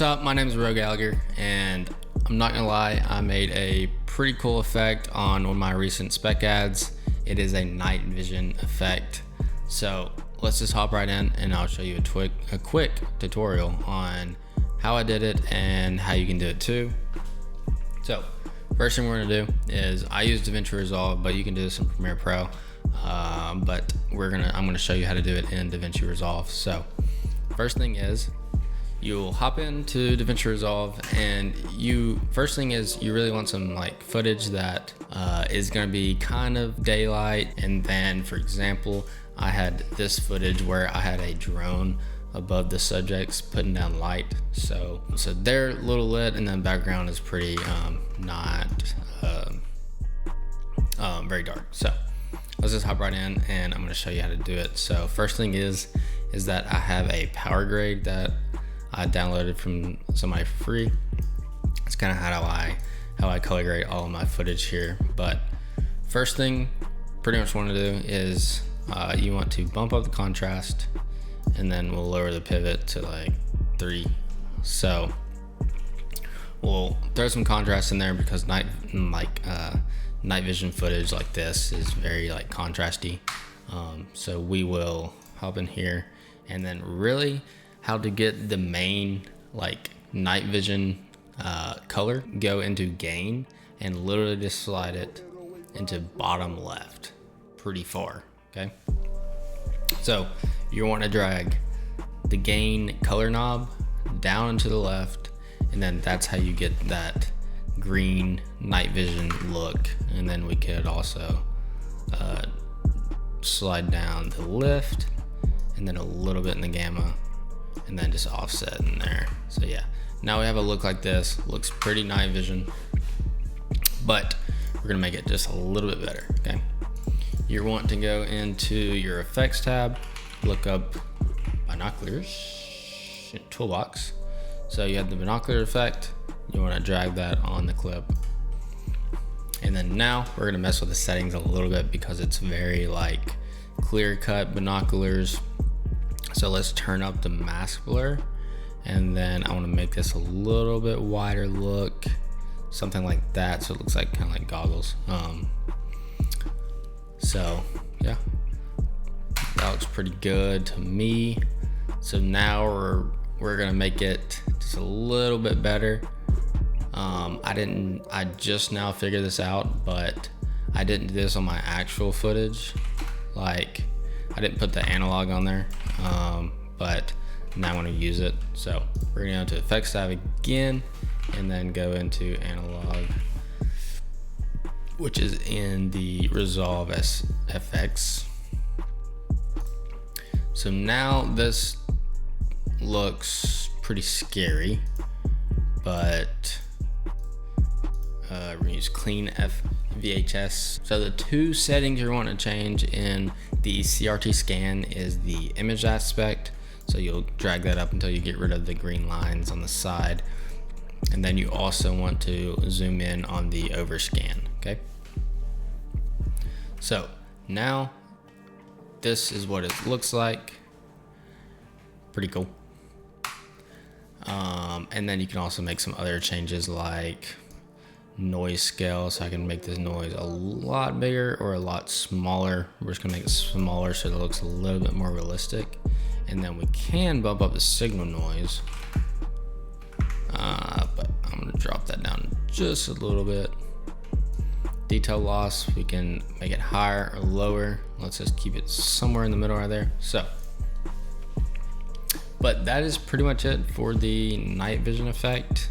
What's up? My name is Rogue Gallagher, and I'm not gonna lie, I made a pretty cool effect on one of my recent spec ads. It is a night vision effect. So let's just hop right in and I'll show you a quick tutorial on how I did it and how you can do it too. So first thing we're gonna do is I use DaVinci Resolve, but you can do this in Premiere Pro. But I'm gonna show you how to do it in DaVinci Resolve. So first thing is you'll hop into DaVinci Resolve, and first thing is you really want some like footage that is gonna be kind of daylight. And then, for example, I had this footage where I had a drone above the subjects putting down light. So they're a little lit, and then background is pretty not very dark. So let's just hop right in and I'm gonna show you how to do it. So first thing is that I have a power grade that I downloaded from somebody for free. It's kind of how I color grade all of my footage here. But first thing pretty much want to do is you want to bump up the contrast, and then we'll lower the pivot to like 3. So we'll throw some contrast in there because night vision footage like this is very like contrasty. So we will hop in here, and then really how to get the main like night vision color, go into gain and literally just slide it into bottom left pretty far. Okay, so you want to drag the gain color knob down and to the left, and then that's how you get that green night vision look. And then we could also slide down the lift and then a little bit in the gamma, and then just offset in there. So yeah, now we have a look like this. Looks pretty night vision, but we're gonna make it just a little bit better. Okay, you want to go into your effects tab, look up binoculars toolbox. So you have the binocular effect, you want to drag that on the clip, and then now we're gonna mess with the settings a little bit because it's very like clear cut binoculars. So let's turn up the mask blur, and then I want to make this a little bit wider look, something like that, so it looks like kind of like goggles. So yeah, that looks pretty good to me. So now we're gonna make it just a little bit better. I just now figured this out, but I didn't do this on my actual footage. Like, I didn't put the analog on there, but now I want to use it. So we're gonna go to effects tab again, and then go into analog, which is in the Resolve FX. So now this looks pretty scary, but we're gonna use clean VHS. So the two settings you want to change in the CRT scan is the image aspect. So you'll drag that up until you get rid of the green lines on the side, and then you also want to zoom in on the overscan. Okay, so now this is what it looks like. Pretty cool. And then you can also make some other changes like noise scale, so I can make this noise a lot bigger or a lot smaller. We're just gonna make it smaller so it looks a little bit more realistic. And then we can bump up the signal noise, but I'm gonna drop that down just a little bit. Detail loss, we can make it higher or lower. Let's just keep it somewhere in the middle right there. So but that is pretty much it for the night vision effect.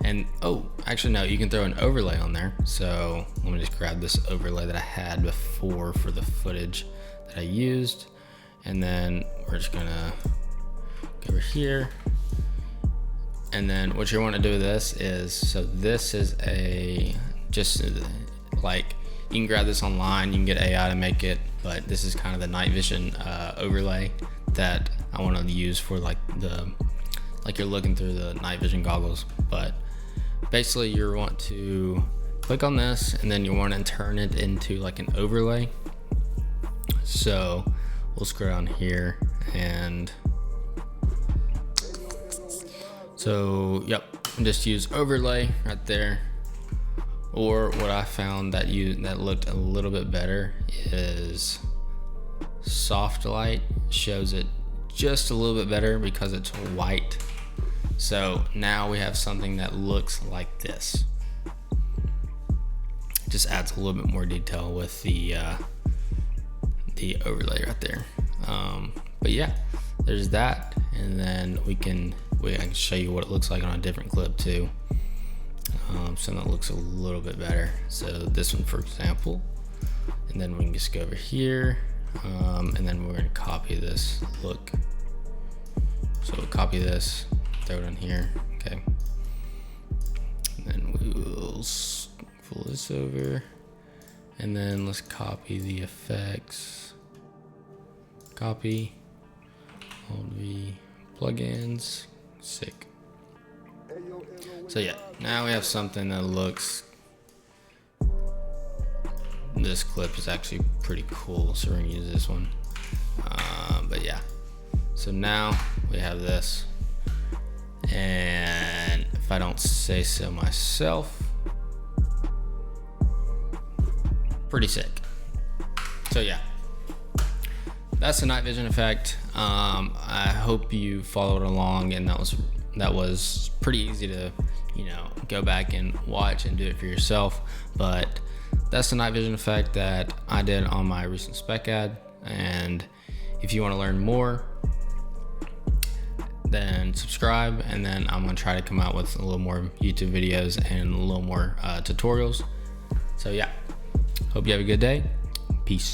And oh, actually no, you can throw an overlay on there. So let me just grab this overlay that I had before for the footage that I used. And then we're just gonna go over here. And then what you want to do with this is, so this is just like, you can grab this online, you can get AI to make it, but this is kind of the night vision overlay that I want to use for like you're looking through the night vision goggles. But basically you want to click on this, and then you want to turn it into like an overlay. So we'll scroll down here, And so, yep, just use overlay right there. Or what I found that looked a little bit better is soft light. Shows it just a little bit better because it's white. So now we have something that looks like this. Just adds a little bit more detail with the overlay right there. But yeah, there's that, and then I can show you what it looks like on a different clip too. So that looks a little bit better. So this one, for example, and then we can just go over here, and then we're gonna copy this look. So we'll copy this, throw it in here, okay. And then we will pull this over, and then let's copy the effects. Copy, Alt V, plugins, sick. So yeah, now we have something that looks, this clip is actually pretty cool, so we're gonna use this one. But yeah, so now we have this, and if I don't say so myself, pretty sick. So yeah, that's the night vision effect. I hope you followed along, and that was pretty easy to, go back and watch and do it for yourself. But that's the night vision effect that I did on my recent spec ad. And if you want to learn more, then subscribe, and then I'm gonna try to come out with a little more YouTube videos and a little more tutorials. So yeah, hope you have a good day. Peace.